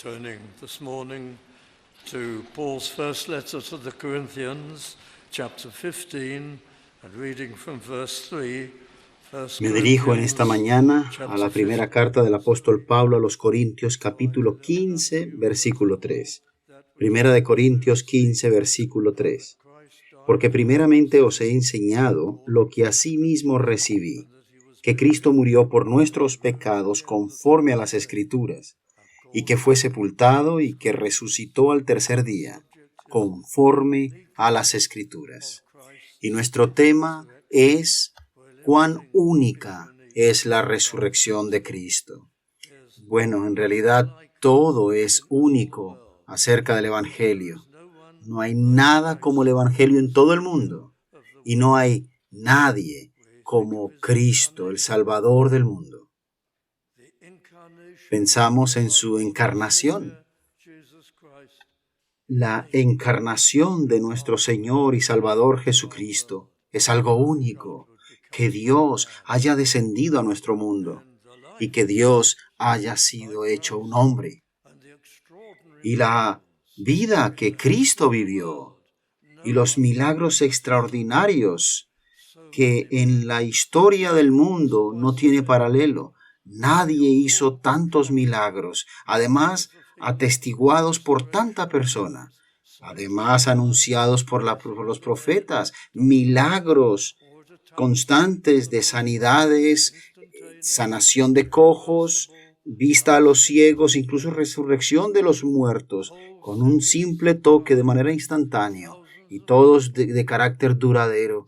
turning this morning to Paul's first letter to the Corinthians, chapter 15, and reading from verse 3. Me dirijo en esta mañana a la primera carta del apóstol Pablo a los Corintios, capítulo 15, versículo 3. Primera de Corintios 15, versículo 3. Porque primeramente os he enseñado lo que asimismo recibí, que Cristo murió por nuestros pecados conforme a las Escrituras, y que fue sepultado y que resucitó al tercer día, conforme a las Escrituras. Y nuestro tema es cuán única es la resurrección de Cristo. Bueno, en realidad todo es único acerca del Evangelio. No hay nada como el Evangelio en todo el mundo, y no hay nadie como Cristo, el Salvador del mundo. Pensamos en su encarnación. La encarnación de nuestro Señor y Salvador Jesucristo es algo único, que Dios haya descendido a nuestro mundo y que Dios haya sido hecho un hombre. Y la vida que Cristo vivió y los milagros extraordinarios que en la historia del mundo no tiene paralelo. Nadie hizo tantos milagros, además atestiguados por tanta persona, además anunciados por los profetas, milagros constantes de sanidades, sanación de cojos, vista a los ciegos, incluso resurrección de los muertos, con un simple toque de manera instantánea, y todos de carácter duradero.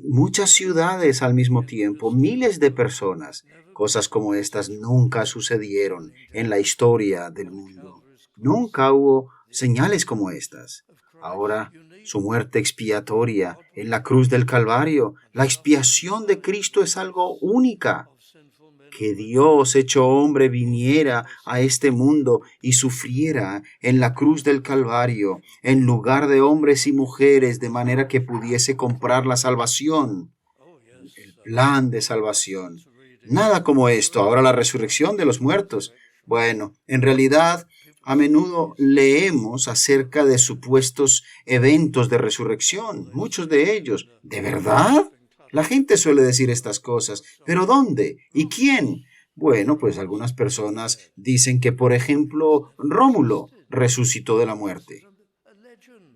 Muchas ciudades al mismo tiempo, miles de personas. Cosas como estas nunca sucedieron en la historia del mundo. Nunca hubo señales como estas. Ahora, su muerte expiatoria en la cruz del Calvario, la expiación de Cristo es algo única. Que Dios hecho hombre viniera a este mundo y sufriera en la cruz del Calvario, en lugar de hombres y mujeres, de manera que pudiese comprar la salvación, el plan de salvación. Nada como esto. Ahora la resurrección de los muertos. Bueno, en realidad, a menudo leemos acerca de supuestos eventos de resurrección, muchos de ellos. ¿De verdad? La gente suele decir estas cosas, pero ¿dónde? ¿Y quién? Bueno, pues algunas personas dicen que, por ejemplo, Rómulo resucitó de la muerte.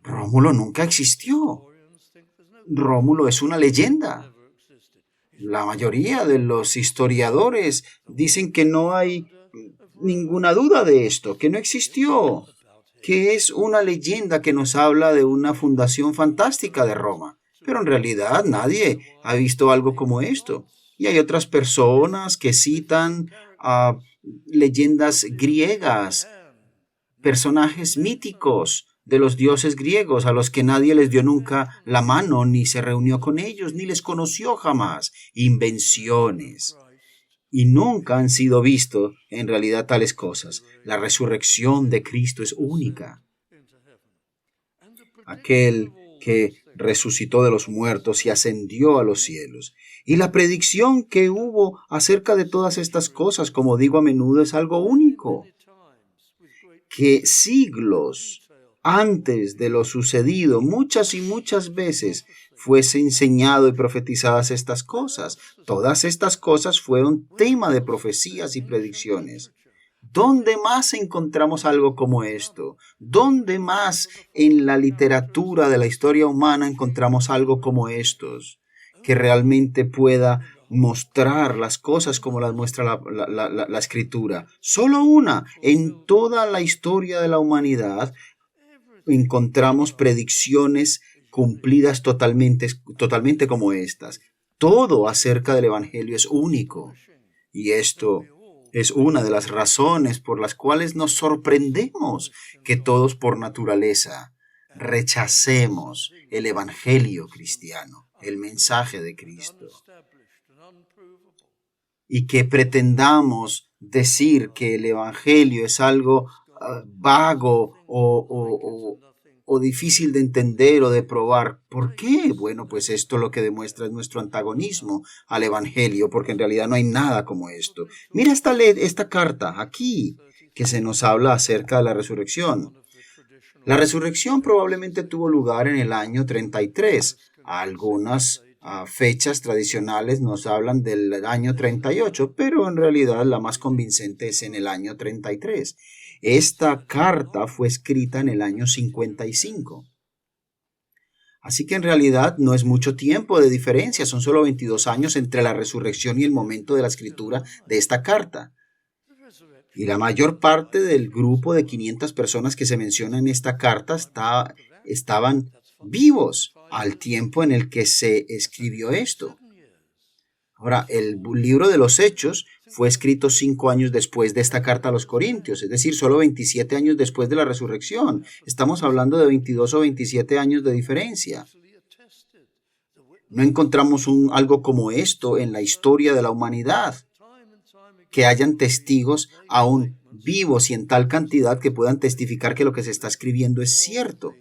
Rómulo nunca existió. Rómulo es una leyenda. La mayoría de los historiadores dicen que no hay ninguna duda de esto, que no existió, que es una leyenda que nos habla de una fundación fantástica de Roma. Pero en realidad nadie ha visto algo como esto. Y hay otras personas que citan leyendas griegas, personajes míticos de los dioses griegos a los que nadie les dio nunca la mano, ni se reunió con ellos, ni les conoció jamás. Invenciones. Y nunca han sido vistos en realidad tales cosas. La resurrección de Cristo es única. Aquel que resucitó de los muertos y ascendió a los cielos. Y la predicción que hubo acerca de todas estas cosas, como digo a menudo, es algo único. Que siglos antes de lo sucedido, muchas y muchas veces, fuese enseñado y profetizadas estas cosas. Todas estas cosas fueron tema de profecías y predicciones. ¿Dónde más encontramos algo como esto? ¿Dónde más en la literatura de la historia humana encontramos algo como estos? Que realmente pueda mostrar las cosas como las muestra la Escritura. Solo una. En toda la historia de la humanidad encontramos predicciones cumplidas totalmente como estas. Todo acerca del Evangelio es único. Y esto es una de las razones por las cuales nos sorprendemos que todos por naturaleza rechacemos el Evangelio cristiano, el mensaje de Cristo, y que pretendamos decir que el Evangelio es algo vago o difícil de entender o de probar. ¿Por qué? Bueno, pues esto lo que demuestra es nuestro antagonismo al Evangelio, porque en realidad no hay nada como esto. Mira esta carta aquí, que se nos habla acerca de la resurrección. La resurrección probablemente tuvo lugar en el año 33. Algunas fechas tradicionales nos hablan del año 38, pero en realidad la más convincente es en el año 33. Esta carta fue escrita en el año 55. Así que en realidad no es mucho tiempo de diferencia, son solo 22 años entre la resurrección y el momento de la escritura de esta carta. Y la mayor parte del grupo de 500 personas que se menciona en esta carta estaban vivos al tiempo en el que se escribió esto. Ahora, el libro de los Hechos fue escrito 5 años después de esta carta a los Corintios, es decir, solo 27 años después de la resurrección. Estamos hablando de 22 o 27 años de diferencia. No encontramos algo como esto en la historia de la humanidad, que hayan testigos aún vivos y en tal cantidad que puedan testificar que lo que se está escribiendo es cierto.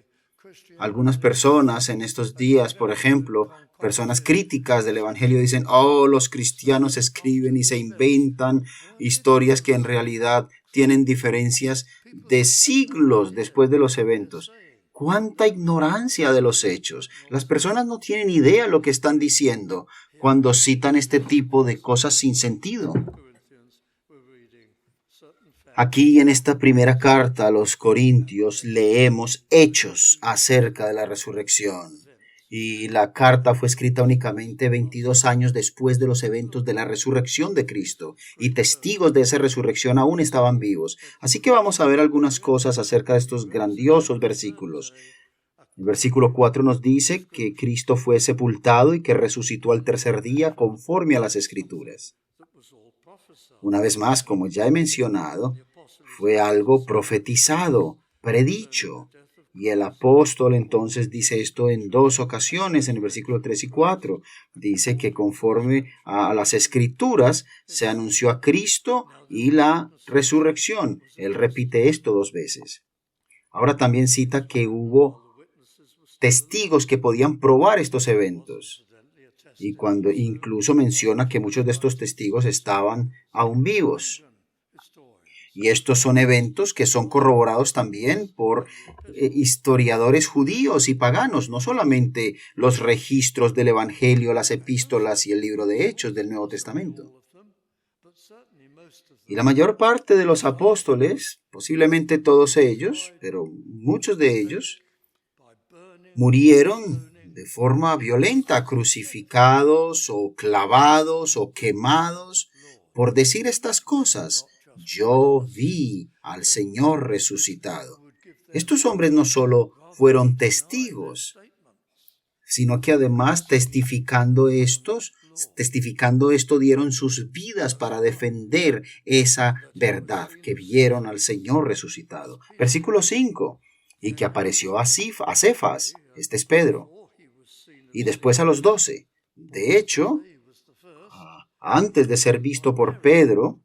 Algunas personas en estos días, por ejemplo, personas críticas del Evangelio dicen, los cristianos escriben y se inventan historias que en realidad tienen diferencias de siglos después de los eventos. ¡Cuánta ignorancia de los hechos! Las personas no tienen idea de lo que están diciendo cuando citan este tipo de cosas sin sentido. Aquí en esta primera carta a los Corintios leemos hechos acerca de la resurrección. Y la carta fue escrita únicamente 22 años después de los eventos de la resurrección de Cristo. Y testigos de esa resurrección aún estaban vivos. Así que vamos a ver algunas cosas acerca de estos grandiosos versículos. El versículo 4 nos dice que Cristo fue sepultado y que resucitó al tercer día conforme a las Escrituras. Una vez más, como ya he mencionado, fue algo profetizado, predicho. Y el apóstol entonces dice esto en 2 ocasiones, en el versículo 3 y 4. Dice que conforme a las Escrituras se anunció a Cristo y la resurrección. Él repite esto 2 veces. Ahora también cita que hubo testigos que podían probar estos eventos. Y cuando incluso menciona que muchos de estos testigos estaban aún vivos. Y estos son eventos que son corroborados también por historiadores judíos y paganos, no solamente los registros del Evangelio, las epístolas y el libro de Hechos del Nuevo Testamento. Y la mayor parte de los apóstoles, posiblemente todos ellos, pero muchos de ellos, murieron de forma violenta, crucificados o clavados o quemados por decir estas cosas. Yo vi al Señor resucitado. Estos hombres no solo fueron testigos, sino que además testificando esto, dieron sus vidas para defender esa verdad, que vieron al Señor resucitado. Versículo 5, y que apareció a Cefas, este es Pedro, y después a los 12. De hecho, antes de ser visto por Pedro,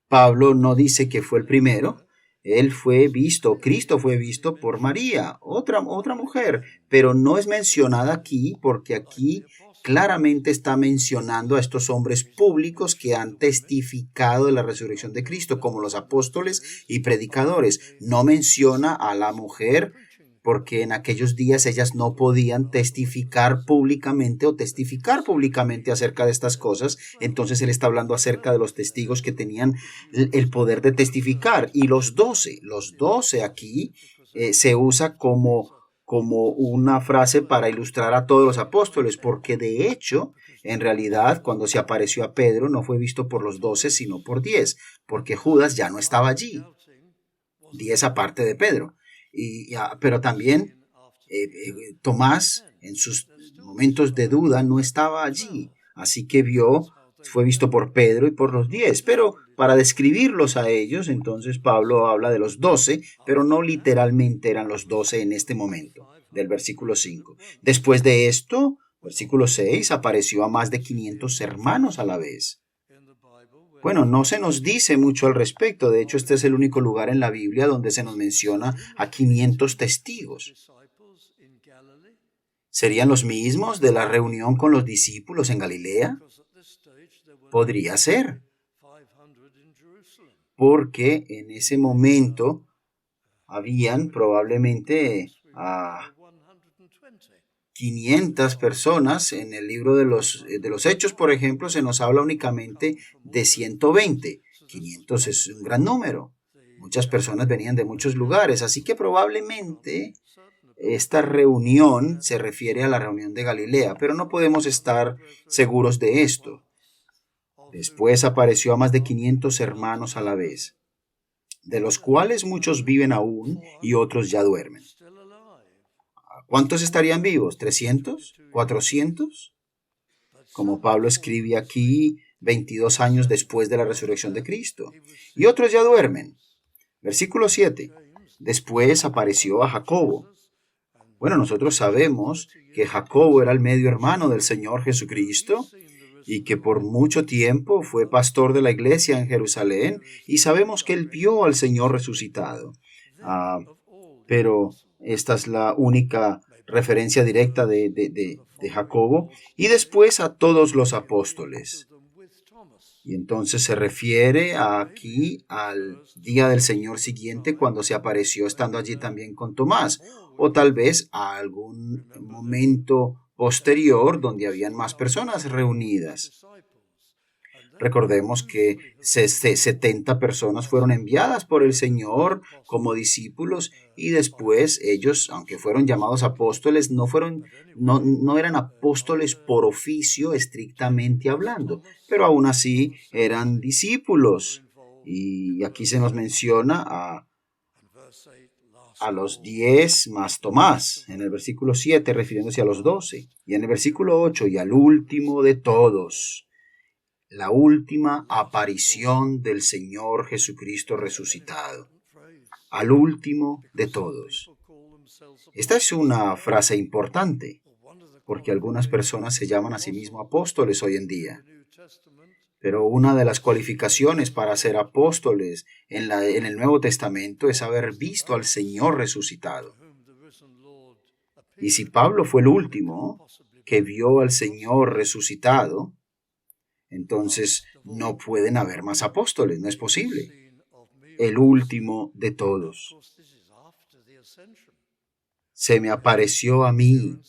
Pablo no dice que fue el primero. Cristo fue visto por María, otra mujer, pero no es mencionada aquí porque aquí claramente está mencionando a estos hombres públicos que han testificado de la resurrección de Cristo, como los apóstoles y predicadores. No menciona a la mujer porque en aquellos días ellas no podían testificar públicamente acerca de estas cosas. Entonces él está hablando acerca de los testigos que tenían el poder de testificar. Y los 12 aquí se usa como una frase para ilustrar a todos los apóstoles, porque de hecho, en realidad, cuando se apareció a Pedro, no fue visto por los 12, sino por 10, porque Judas ya no estaba allí. 10 aparte de Pedro. Pero también Tomás, en sus momentos de duda, no estaba allí. Así que fue visto por Pedro y por los 10. Pero para describirlos a ellos, entonces Pablo habla de los 12, pero no literalmente eran los 12 en este momento, del versículo 5. Después de esto, versículo 6, apareció a más de 500 hermanos a la vez. Bueno, no se nos dice mucho al respecto. De hecho, este es el único lugar en la Biblia donde se nos menciona a 500 testigos. ¿Serían los mismos de la reunión con los discípulos en Galilea? Podría ser. porque en ese momento habían probablemente 500 personas. En el libro de los Hechos, por ejemplo, se nos habla únicamente de 120. 500 es un gran número. Muchas personas venían de muchos lugares, así que probablemente esta reunión se refiere a la reunión de Galilea, pero no podemos estar seguros de esto. Después apareció a más de 500 hermanos a la vez, de los cuales muchos viven aún y otros ya duermen. ¿Cuántos estarían vivos? ¿300? ¿400? Como Pablo escribe aquí 22 años después de la resurrección de Cristo. Y otros ya duermen. Versículo 7. Después apareció a Jacobo. Bueno, nosotros sabemos que Jacobo era el medio hermano del Señor Jesucristo y que por mucho tiempo fue pastor de la iglesia en Jerusalén, y sabemos que él vio al Señor resucitado. Pero esta es la única referencia directa de Jacobo. Y después a todos los apóstoles. Y entonces se refiere aquí al día del Señor siguiente, cuando se apareció estando allí también con Tomás, o tal vez a algún momento posterior donde habían más personas reunidas. Recordemos que 70 personas fueron enviadas por el Señor como discípulos, y después ellos, aunque fueron llamados apóstoles, no eran apóstoles por oficio estrictamente hablando, pero aún así eran discípulos. Y aquí se nos menciona a los 10 más Tomás, en el versículo 7 refiriéndose a los 12, y en el versículo 8, y al último de todos, la última aparición del Señor Jesucristo resucitado. Al último de todos. Esta es una frase importante, porque algunas personas se llaman a sí mismos apóstoles hoy en día. Pero una de las cualificaciones para ser apóstoles en el Nuevo Testamento es haber visto al Señor resucitado. Y si Pablo fue el último que vio al Señor resucitado, entonces no pueden haber más apóstoles, no es posible. El último de todos. Se me apareció a mí.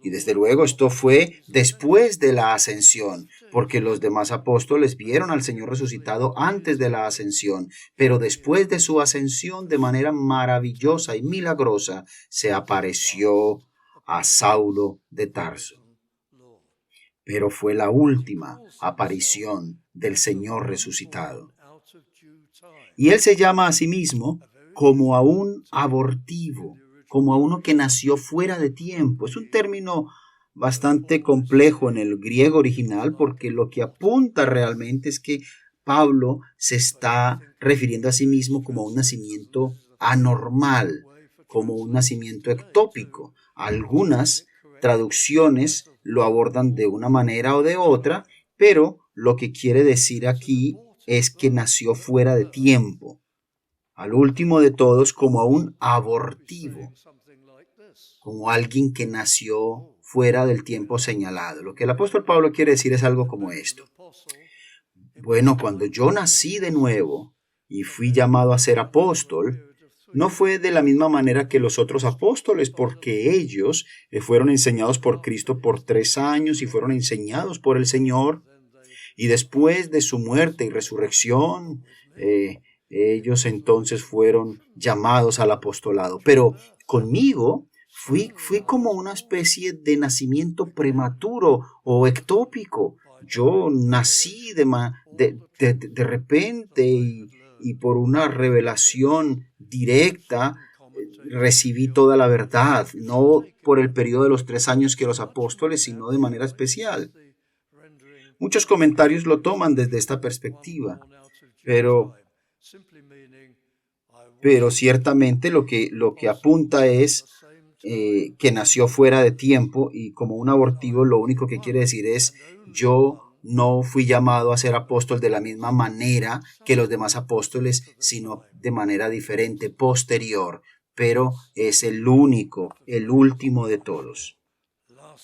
Y desde luego esto fue después de la ascensión, porque los demás apóstoles vieron al Señor resucitado antes de la ascensión, pero después de su ascensión, de manera maravillosa y milagrosa, se apareció a Saulo de Tarso. Pero fue la última aparición del Señor resucitado. Y él se llama a sí mismo como a un abortivo, como a uno que nació fuera de tiempo. Es un término bastante complejo en el griego original, porque lo que apunta realmente es que Pablo se está refiriendo a sí mismo como a un nacimiento anormal, como un nacimiento ectópico. Algunas traducciones lo abordan de una manera o de otra, pero lo que quiere decir aquí es que nació fuera de tiempo, al último de todos, como a un abortivo, como alguien que nació fuera del tiempo señalado. Lo que el apóstol Pablo quiere decir es algo como esto. Bueno, cuando yo nací de nuevo y fui llamado a ser apóstol, no fue de la misma manera que los otros apóstoles, porque ellos fueron enseñados por Cristo por 3 años y fueron enseñados por el Señor. Y después de su muerte y resurrección, ellos entonces fueron llamados al apostolado. Pero conmigo fui como una especie de nacimiento prematuro o ectópico. Yo nací de repente y por una revelación directa recibí toda la verdad, no por el periodo de los 3 años que los apóstoles, sino de manera especial. Muchos comentarios lo toman desde esta perspectiva, pero ciertamente lo que apunta es que nació fuera de tiempo, y como un abortivo lo único que quiere decir es: yo no fui llamado a ser apóstol de la misma manera que los demás apóstoles, sino de manera diferente, posterior, pero es el único, el último de todos.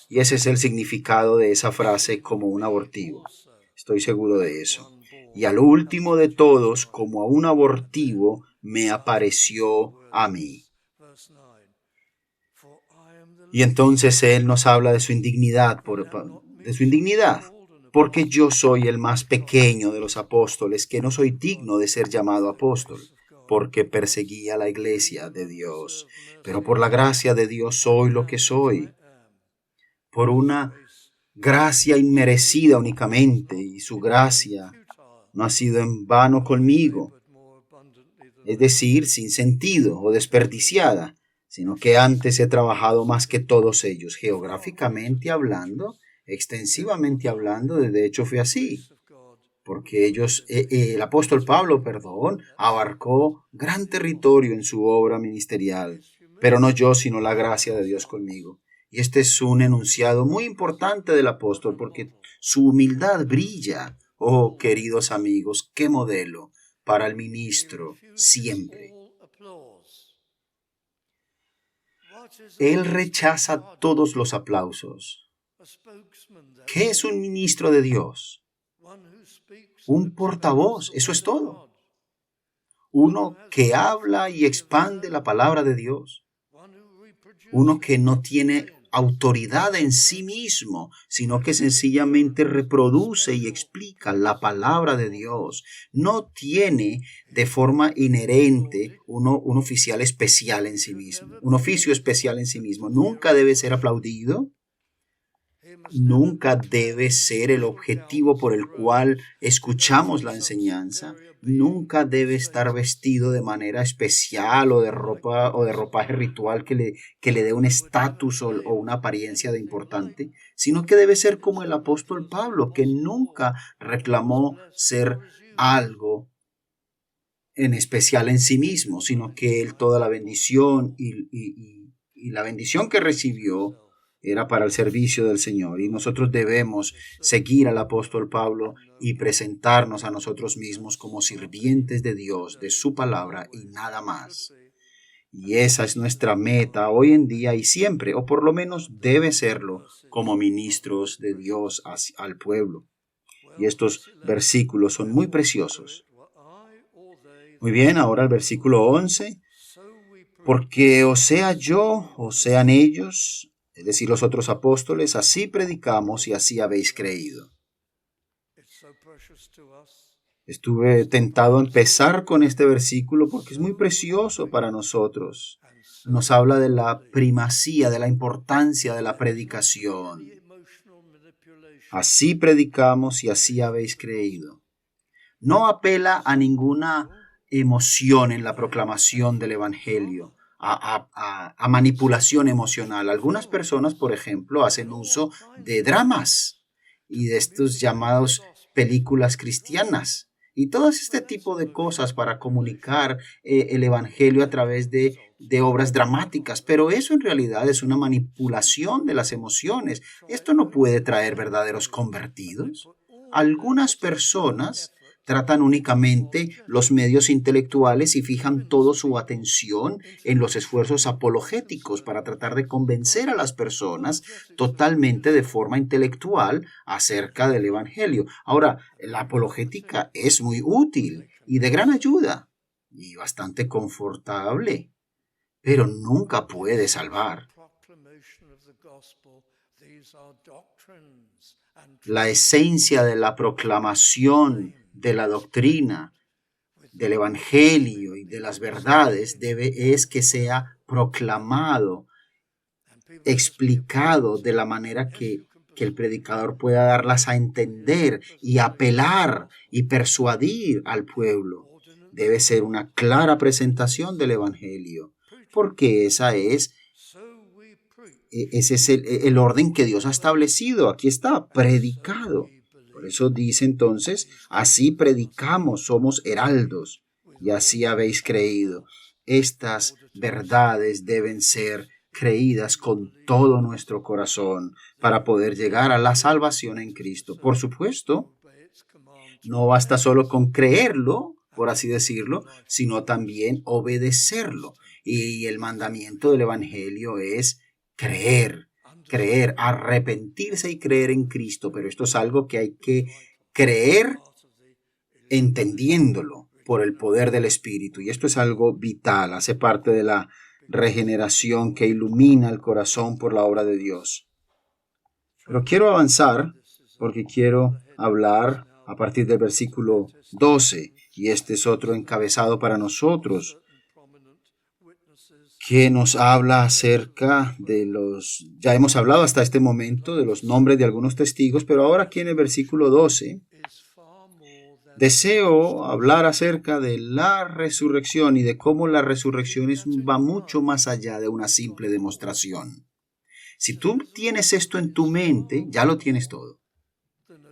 Y ese es el significado de esa frase, como un abortivo. Estoy seguro de eso. y al último de todos, como a un abortivo, me apareció a mí. Y entonces él nos habla de su indignidad, porque yo soy el más pequeño de los apóstoles, que no soy digno de ser llamado apóstol, porque perseguía la iglesia de Dios. Pero por la gracia de Dios soy lo que soy, por una gracia inmerecida únicamente, y su gracia no ha sido en vano conmigo, es decir, sin sentido o desperdiciada, sino que antes he trabajado más que todos ellos, geográficamente hablando, extensivamente hablando, de hecho fue así, porque el apóstol Pablo, abarcó gran territorio en su obra ministerial, pero no yo, sino la gracia de Dios conmigo. Y este es un enunciado muy importante del apóstol, porque su humildad brilla. Oh, queridos amigos, qué modelo para el ministro siempre. Él rechaza todos los aplausos. ¿Qué es un ministro de Dios? Un portavoz, eso es todo. Uno que habla y expande la palabra de Dios. Uno que no tiene autoridad en sí mismo, sino que sencillamente reproduce y explica la palabra de Dios. No tiene de forma inherente un oficial especial en sí mismo, un oficio especial en sí mismo. Nunca debe ser aplaudido. Nunca debe ser el objetivo por el cual escuchamos la enseñanza. Nunca debe estar vestido de manera especial o de ropaje ritual que le dé un estatus o una apariencia de importante, sino que debe ser como el apóstol Pablo, que nunca reclamó ser algo en especial en sí mismo, sino que él toda la bendición y la bendición que recibió era para el servicio del Señor. Y nosotros debemos seguir al apóstol Pablo y presentarnos a nosotros mismos como sirvientes de Dios, de su palabra y nada más. Y esa es nuestra meta hoy en día y siempre, o por lo menos debe serlo, como ministros de Dios al pueblo. Y estos versículos son muy preciosos. Muy bien, ahora el versículo 11. Porque o sea yo, o sean ellos, es decir, los otros apóstoles, así predicamos y así habéis creído. Estuve tentado a empezar con este versículo porque es muy precioso para nosotros. Nos habla de la primacía, de la importancia de la predicación. Así predicamos y así habéis creído. No apela a ninguna emoción en la proclamación del Evangelio, a manipulación emocional. Algunas personas, por ejemplo, hacen uso de dramas y de estos llamados películas cristianas y todo este tipo de cosas para comunicar el Evangelio a través de obras dramáticas, pero eso en realidad es una manipulación de las emociones. Esto no puede traer verdaderos convertidos. Algunas personas tratan únicamente los medios intelectuales y fijan toda su atención en los esfuerzos apologéticos para tratar de convencer a las personas totalmente de forma intelectual acerca del Evangelio. Ahora, la apologética es muy útil y de gran ayuda y bastante confortable, pero nunca puede salvar. La esencia de la proclamación de la doctrina, del evangelio y de las verdades es que sea proclamado, explicado de la manera que el predicador pueda darlas a entender y apelar y persuadir al pueblo. Debe ser una clara presentación del evangelio, porque ese es el orden que Dios ha establecido. Aquí está, predicado. Por eso dice entonces, así predicamos, somos heraldos, y así habéis creído. Estas verdades deben ser creídas con todo nuestro corazón para poder llegar a la salvación en Cristo. Por supuesto, no basta solo con creerlo, por así decirlo, sino también obedecerlo. Y el mandamiento del Evangelio es creer, arrepentirse y creer en Cristo, pero esto es algo que hay que creer entendiéndolo por el poder del Espíritu. Y esto es algo vital, hace parte de la regeneración que ilumina el corazón por la obra de Dios. Pero quiero avanzar porque quiero hablar a partir del versículo 12, y este es otro encabezado para nosotros, que nos habla acerca de ya hemos hablado hasta este momento de los nombres de algunos testigos, pero ahora aquí en el versículo 12, deseo hablar acerca de la resurrección y de cómo la resurrección va mucho más allá de una simple demostración. Si tú tienes esto en tu mente, ya lo tienes todo.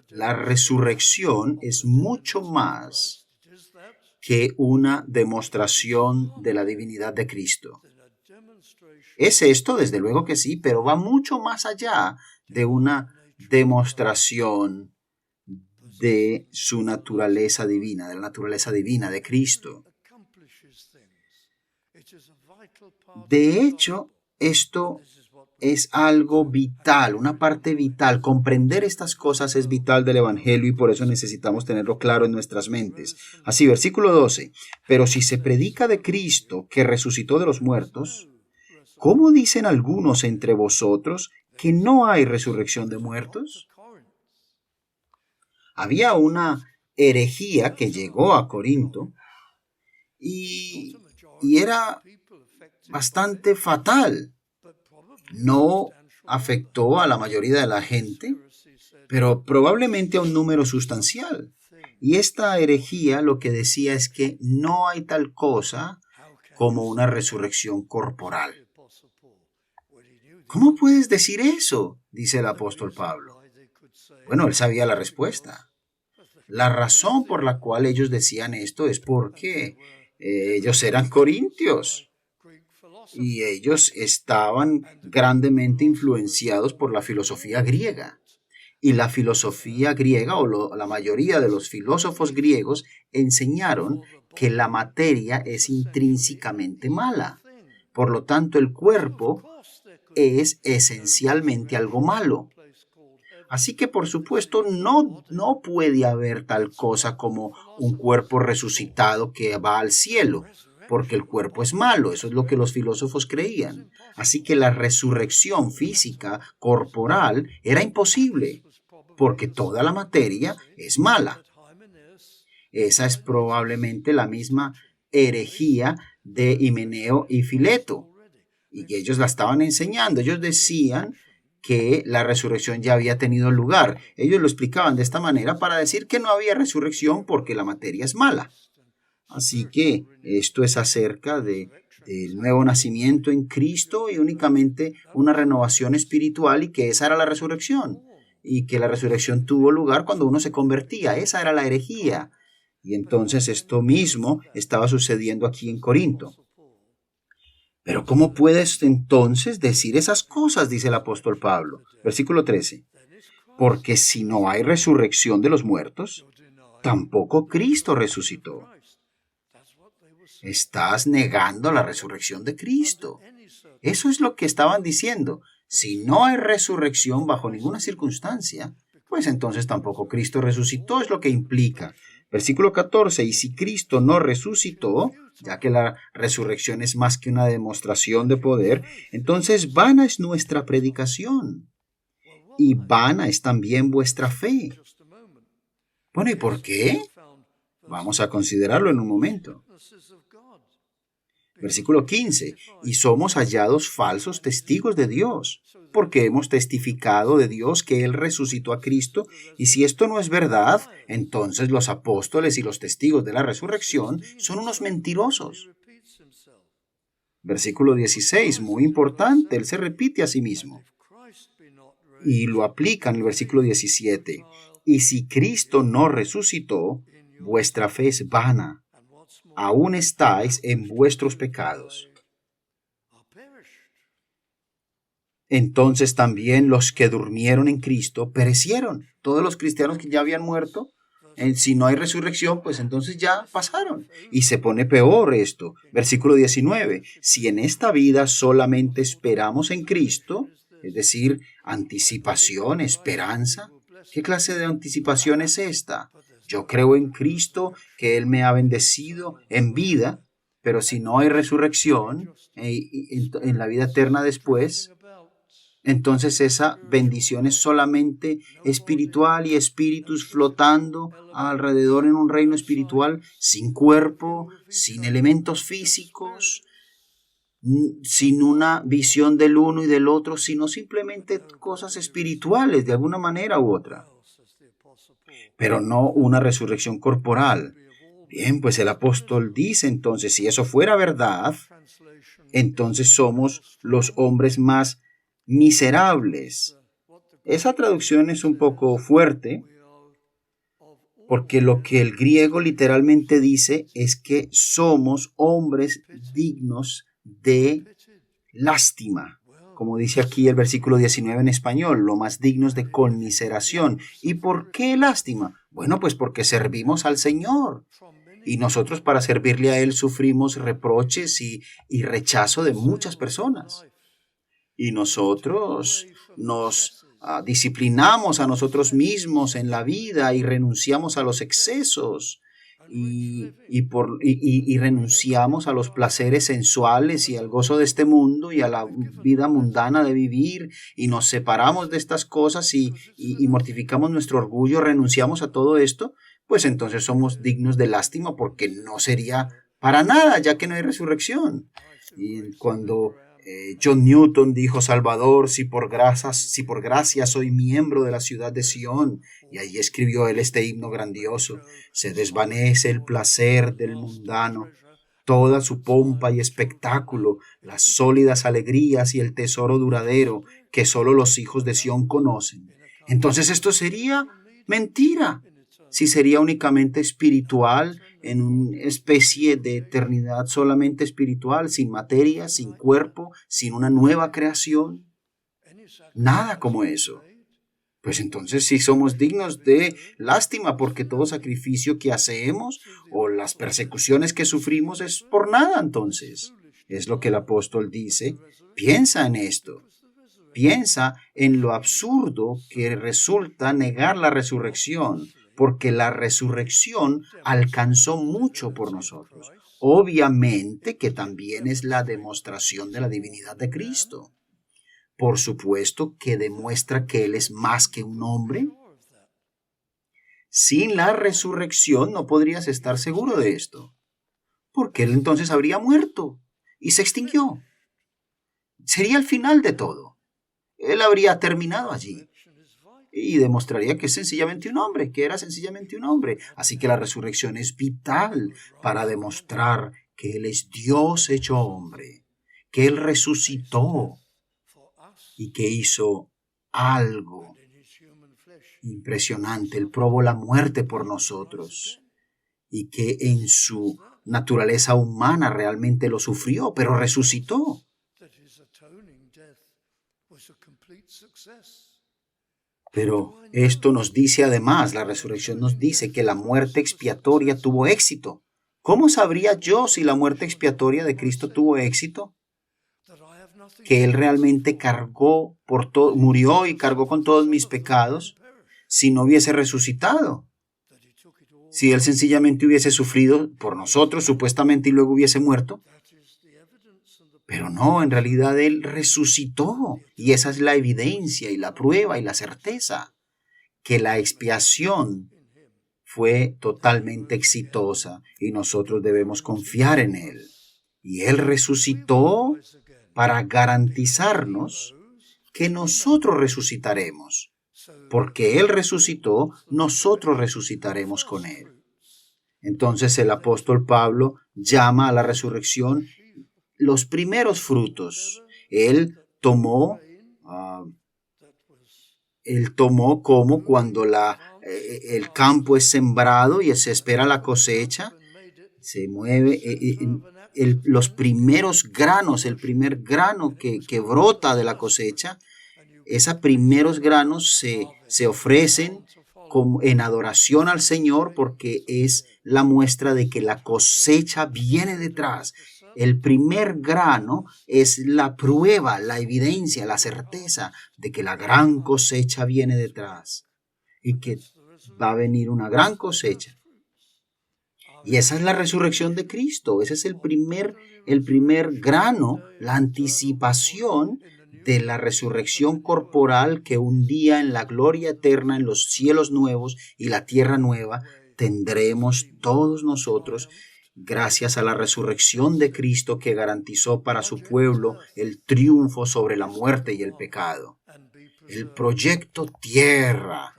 La resurrección es mucho más que una demostración de la divinidad de Cristo. Es esto, desde luego que sí, pero va mucho más allá de una demostración de su naturaleza divina, de la naturaleza divina de Cristo. De hecho, esto es algo vital, una parte vital. Comprender estas cosas es vital del Evangelio y por eso necesitamos tenerlo claro en nuestras mentes. Así, versículo 12. Pero si se predica de Cristo que resucitó de los muertos, ¿cómo dicen algunos entre vosotros que no hay resurrección de muertos? Había una herejía que llegó a Corinto y era bastante fatal. No afectó a la mayoría de la gente, pero probablemente a un número sustancial. Y esta herejía lo que decía es que no hay tal cosa como una resurrección corporal. ¿Cómo puedes decir eso?, dice el apóstol Pablo. Bueno, él sabía la respuesta. La razón por la cual ellos decían esto es porque ellos eran corintios y ellos estaban grandemente influenciados por la filosofía griega. Y la filosofía griega, o la mayoría de los filósofos griegos, enseñaron que la materia es intrínsecamente mala. Por lo tanto, el cuerpo es esencialmente algo malo. Así que, por supuesto, no puede haber tal cosa como un cuerpo resucitado que va al cielo, porque el cuerpo es malo. Eso es lo que los filósofos creían. Así que la resurrección física, corporal, era imposible, porque toda la materia es mala. Esa es probablemente la misma herejía de Himeneo y Fileto, y ellos la estaban enseñando. Ellos decían que la resurrección ya había tenido lugar. Ellos lo explicaban de esta manera para decir que no había resurrección porque la materia es mala. Así que esto es acerca del nuevo nacimiento en Cristo y únicamente una renovación espiritual, y que esa era la resurrección, y que la resurrección tuvo lugar cuando uno se convertía. Esa era la herejía. Y entonces esto mismo estaba sucediendo aquí en Corinto. Pero ¿cómo puedes entonces decir esas cosas?, dice el apóstol Pablo. Versículo 13. Porque si no hay resurrección de los muertos, tampoco Cristo resucitó. Estás negando la resurrección de Cristo. Eso es lo que estaban diciendo. Si no hay resurrección bajo ninguna circunstancia, pues entonces tampoco Cristo resucitó, es lo que implica. Versículo 14, y si Cristo no resucitó, ya que la resurrección es más que una demostración de poder, entonces vana es nuestra predicación y vana es también vuestra fe. Bueno, ¿y por qué? Vamos a considerarlo en un momento. Versículo 15, y somos hallados falsos testigos de Dios, porque hemos testificado de Dios que Él resucitó a Cristo, y si esto no es verdad, entonces los apóstoles y los testigos de la resurrección son unos mentirosos. Versículo 16, muy importante, Él se repite a sí mismo. Y lo aplica en el versículo 17, y si Cristo no resucitó, vuestra fe es vana. Aún estáis en vuestros pecados. Entonces también los que durmieron en Cristo perecieron. Todos los cristianos que ya habían muerto, si no hay resurrección, pues entonces ya pasaron. Y se pone peor esto. Versículo 19. Si en esta vida solamente esperamos en Cristo, es decir, anticipación, esperanza, ¿qué clase de anticipación es esta? Yo creo en Cristo, que Él me ha bendecido en vida, pero si no hay resurrección en la vida eterna después, entonces esa bendición es solamente espiritual y espíritus flotando alrededor en un reino espiritual sin cuerpo, sin elementos físicos, sin una visión del uno y del otro, sino simplemente cosas espirituales de alguna manera u otra, pero no una resurrección corporal. Bien, pues el apóstol dice entonces, si eso fuera verdad, entonces somos los hombres más miserables. Esa traducción es un poco fuerte, porque lo que el griego literalmente dice es que somos hombres dignos de lástima. Como dice aquí el versículo 19 en español, lo más dignos de conmiseración. ¿Y por qué lástima? Bueno, pues porque servimos al Señor. Y nosotros para servirle a Él sufrimos reproches y rechazo de muchas personas. Y nosotros nos disciplinamos a nosotros mismos en la vida y renunciamos a los excesos y renunciamos a los placeres sensuales y al gozo de este mundo y a la vida mundana de vivir, y nos separamos de estas cosas y mortificamos nuestro orgullo, renunciamos a todo esto, pues entonces somos dignos de lástima, porque no sería para nada, ya que no hay resurrección. Y cuando John Newton dijo: Salvador, si por gracia soy miembro de la ciudad de Sion, y ahí escribió él este himno grandioso: se desvanece el placer del mundano, toda su pompa y espectáculo, las sólidas alegrías y el tesoro duradero que solo los hijos de Sión conocen. Entonces esto sería mentira. Si sería únicamente espiritual, en una especie de eternidad solamente espiritual, sin materia, sin cuerpo, sin una nueva creación. Nada como eso. Pues entonces sí somos dignos de lástima, porque todo sacrificio que hacemos o las persecuciones que sufrimos es por nada. Entonces, es lo que el apóstol dice. Piensa en esto. Piensa en lo absurdo que resulta negar la resurrección, porque la resurrección alcanzó mucho por nosotros. Obviamente que también es la demostración de la divinidad de Cristo. Por supuesto que demuestra que Él es más que un hombre. Sin la resurrección no podrías estar seguro de esto, porque Él entonces habría muerto y se extinguió. Sería el final de todo. Él habría terminado allí y demostraría que es sencillamente un hombre, que era sencillamente un hombre. Así que la resurrección es vital para demostrar que Él es Dios hecho hombre, que Él resucitó y que hizo algo impresionante. Él probó la muerte por nosotros y que en su naturaleza humana realmente lo sufrió, pero resucitó. Pero esto nos dice además, la resurrección nos dice que la muerte expiatoria tuvo éxito. ¿Cómo sabría yo si la muerte expiatoria de Cristo tuvo éxito? Que Él realmente murió y cargó con todos mis pecados, si no hubiese resucitado. Si Él sencillamente hubiese sufrido por nosotros, supuestamente, y luego hubiese muerto. Pero no, en realidad Él resucitó, y esa es la evidencia y la prueba y la certeza, que la expiación fue totalmente exitosa y nosotros debemos confiar en Él. Y Él resucitó para garantizarnos que nosotros resucitaremos. Porque Él resucitó, nosotros resucitaremos con Él. Entonces el apóstol Pablo llama a la resurrección los primeros frutos. Él tomó como cuando el campo es sembrado y se espera la cosecha, se mueve los primeros granos, el primer grano que brota de la cosecha. Esos primeros granos se ofrecen en adoración al Señor, porque es la muestra de que la cosecha viene detrás. El primer grano es la prueba, la evidencia, la certeza de que la gran cosecha viene detrás y que va a venir una gran cosecha. Y esa es la resurrección de Cristo. Ese es el primer grano, la anticipación de la resurrección corporal que un día en la gloria eterna, en los cielos nuevos y la tierra nueva, tendremos todos nosotros gracias a la resurrección de Cristo que garantizó para su pueblo el triunfo sobre la muerte y el pecado. El proyecto tierra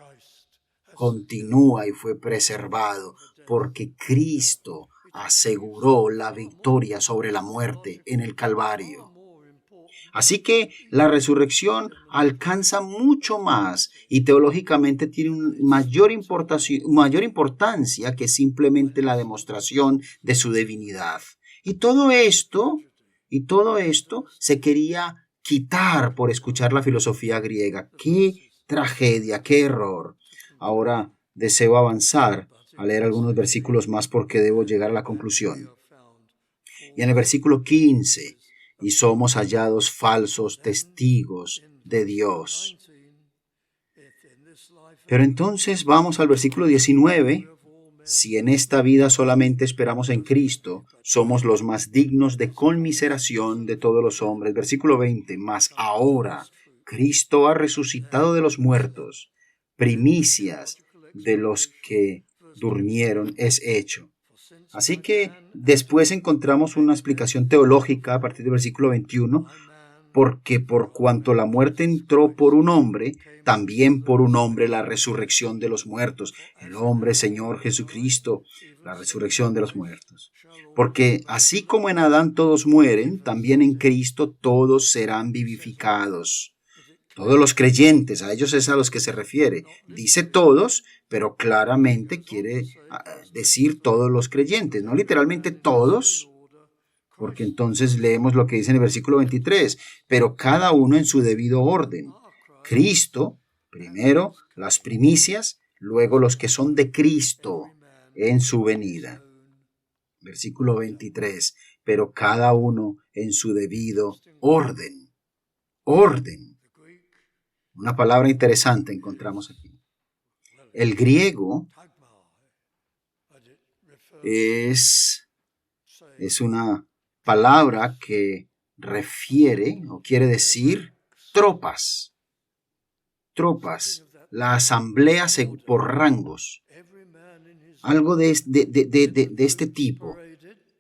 continúa y fue preservado porque Cristo aseguró la victoria sobre la muerte en el Calvario. Así que la resurrección alcanza mucho más y teológicamente tiene mayor importancia que simplemente la demostración de su divinidad. Y todo esto se quería quitar por escuchar la filosofía griega. ¡Qué tragedia, qué error! Ahora deseo avanzar a leer algunos versículos más porque debo llegar a la conclusión. Y en el versículo 15, y somos hallados falsos testigos de Dios. Pero entonces vamos al versículo 19. Si en esta vida solamente esperamos en Cristo, somos los más dignos de conmiseración de todos los hombres. Versículo 20. Mas ahora Cristo ha resucitado de los muertos, primicias de los que durmieron es hecho. Así que después encontramos una explicación teológica a partir del versículo 21, porque por cuanto la muerte entró por un hombre, también por un hombre la resurrección de los muertos. El hombre, Señor Jesucristo, la resurrección de los muertos. Porque así como en Adán todos mueren, también en Cristo todos serán vivificados. Todos los creyentes, a ellos es a los que se refiere. Dice todos, pero claramente quiere decir todos los creyentes, no literalmente todos, porque entonces leemos lo que dice en el versículo 23, pero cada uno en su debido orden. Cristo, primero las primicias, luego los que son de Cristo en su venida. Versículo 23, pero cada uno en su debido orden. Orden. Una palabra interesante encontramos aquí. El griego es una palabra que refiere o quiere decir tropas. Tropas, la asamblea por rangos. Algo de este tipo.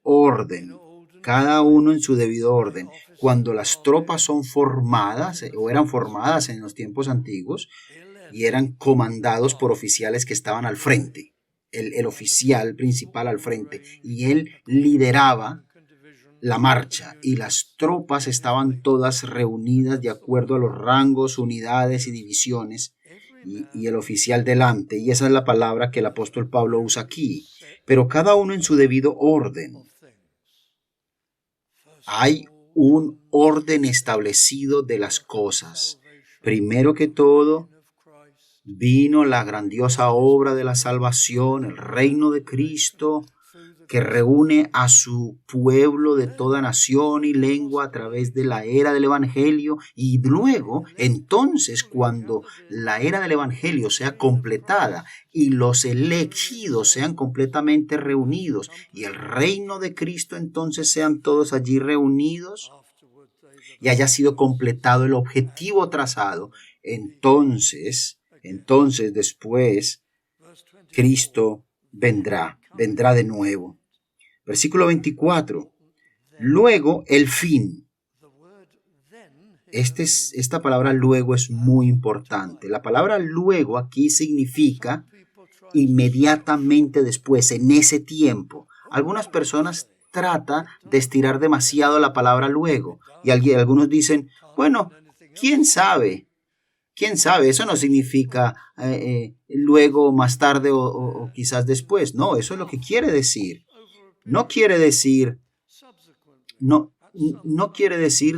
Orden. Cada uno en su debido orden. Cuando las tropas son formadas o eran formadas en los tiempos antiguos y eran comandados por oficiales que estaban al frente, el oficial principal al frente, y él lideraba la marcha y las tropas estaban todas reunidas de acuerdo a los rangos, unidades y divisiones y el oficial delante, y esa es la palabra que el apóstol Pablo usa aquí, pero cada uno en su debido orden. Hay un orden establecido de las cosas. Primero que todo, vino la grandiosa obra de la salvación, el reino de Cristo, que reúne a su pueblo de toda nación y lengua a través de la era del Evangelio, y luego, entonces, cuando la era del Evangelio sea completada y los elegidos sean completamente reunidos y el reino de Cristo entonces sean todos allí reunidos y haya sido completado el objetivo trazado, entonces después Cristo vendrá de nuevo. Versículo 24. Luego el fin. Esta palabra luego es muy importante. La palabra luego aquí significa inmediatamente después, en ese tiempo. Algunas personas tratan de estirar demasiado la palabra luego y algunos dicen, bueno, ¿quién sabe? ¿Quién sabe? Eso no significa luego, más tarde o quizás después. No, eso es lo que quiere decir. No quiere decir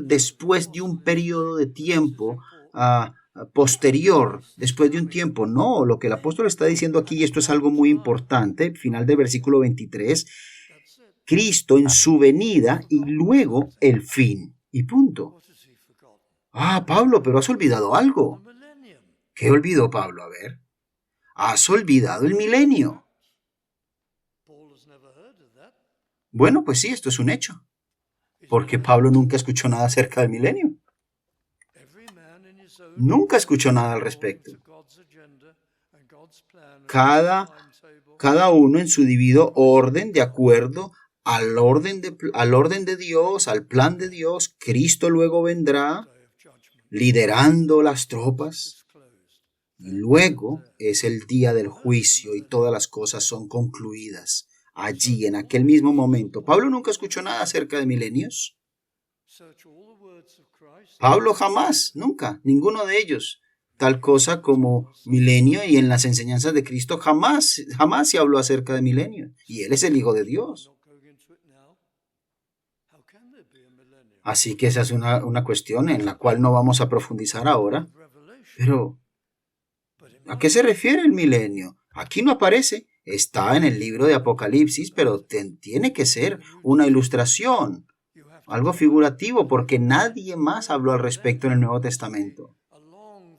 después de un periodo de tiempo posterior, después de un tiempo. No, lo que el apóstol está diciendo aquí, y esto es algo muy importante, final del versículo 23, Cristo en su venida y luego el fin. Y punto. Pablo, pero has olvidado algo. ¿Qué olvidó Pablo? A ver. ¿Has olvidado el milenio? Paul has never heard of that. Bueno, pues sí, esto es un hecho, porque Pablo nunca escuchó nada acerca del milenio. Every man in his own Nunca escuchó nada al respecto. to God's agenda and God's plan and Cada, timetable cada uno en su debido orden, de acuerdo al orden de Dios, al plan de Dios. Cristo luego vendrá day of judgment liderando las tropas. is closed. Y luego es el día del juicio y todas las cosas son concluidas. Allí, en aquel mismo momento. Pablo nunca escuchó nada acerca de milenios. Search all the words of Christ. Pablo jamás, nunca, ninguno de ellos. Tal cosa como milenio, y en las enseñanzas de Cristo jamás se habló acerca de milenio. Y Él es el Hijo de Dios. Not going into it now. How can there be a millennium? Así que esa es una cuestión en la cual no vamos a profundizar ahora. Revelation. Pero, But it ¿a qué se refiere el milenio? Aquí no aparece. Está en el libro de Apocalipsis, pero tiene que ser una ilustración, you have algo figurativo, porque nadie más habló al respecto en el Nuevo Testamento. a long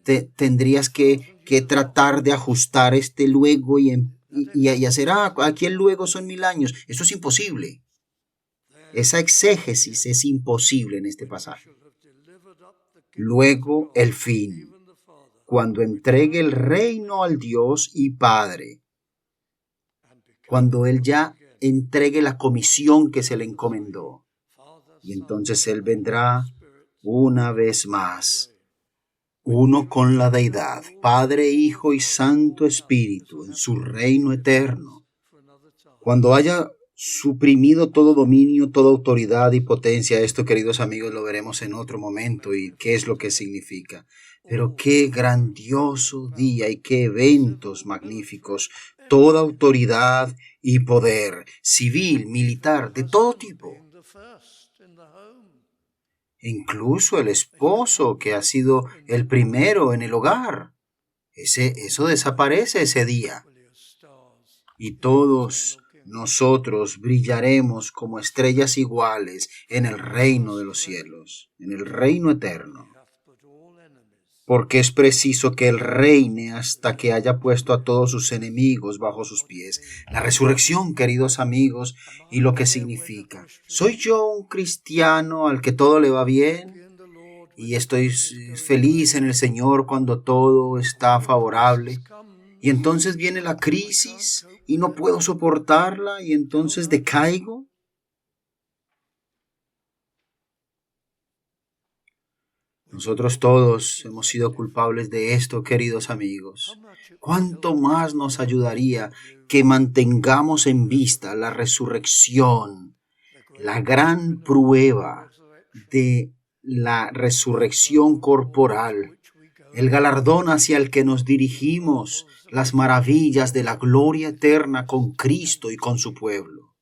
then. Tendrías que tratar de ajustar este luego y hacer, aquí el luego son 1000 años. Eso es imposible. Esa exégesis es imposible en este pasaje. Shall have delivered up the kingdom Luego el fin, even the Father. cuando entregue el reino al Dios y Padre, And become cuando Él ya entregue la comisión que se le encomendó. Father, Y Son, entonces Él vendrá Spirit. una vez más, uno con la deidad, Padre, Hijo y Santo Espíritu, en su reino eterno. For another time. Cuando haya suprimido todo dominio, toda autoridad y potencia, esto, queridos amigos, lo veremos en otro momento y qué es lo que significa. Pero qué grandioso día y qué eventos magníficos, toda autoridad y poder, civil, militar, de todo tipo. Being the first in the home. Incluso el esposo que ha sido el primero en el hogar. Eso desaparece ese día. Will your stars. Y todos nosotros brillaremos como estrellas iguales en el reino de los cielos, en el reino eterno. Hath put all enemies. Porque es preciso que Él reine hasta que haya puesto a todos sus enemigos bajo sus pies. La resurrección, queridos amigos, y lo que significa. ¿Soy yo un cristiano al que todo le va bien? In the Lord Y estoy feliz en el Señor cuando todo está favorable. Y entonces viene la crisis y no puedo soportarla y entonces decaigo. Nosotros todos hemos sido culpables de esto, queridos amigos. ¿Cuánto más nos ayudaría que mantengamos en vista la resurrección, la gran prueba de la resurrección corporal, el galardón hacia el que nos dirigimos, las maravillas de la gloria eterna con Cristo y con su pueblo?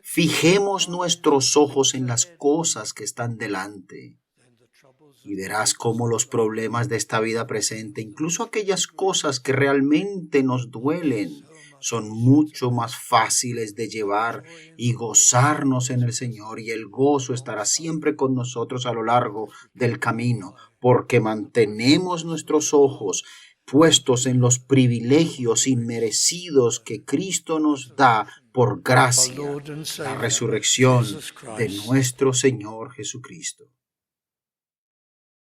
Fijemos nuestros ojos en las cosas que están delante y verás cómo los problemas de esta vida presente, incluso aquellas cosas que realmente nos duelen, son mucho más fáciles de llevar y gozarnos en el Señor, y el gozo estará siempre con nosotros a lo largo del camino, porque mantenemos nuestros ojos puestos en los privilegios inmerecidos que Cristo nos da por gracia, la resurrección de nuestro Señor Jesucristo.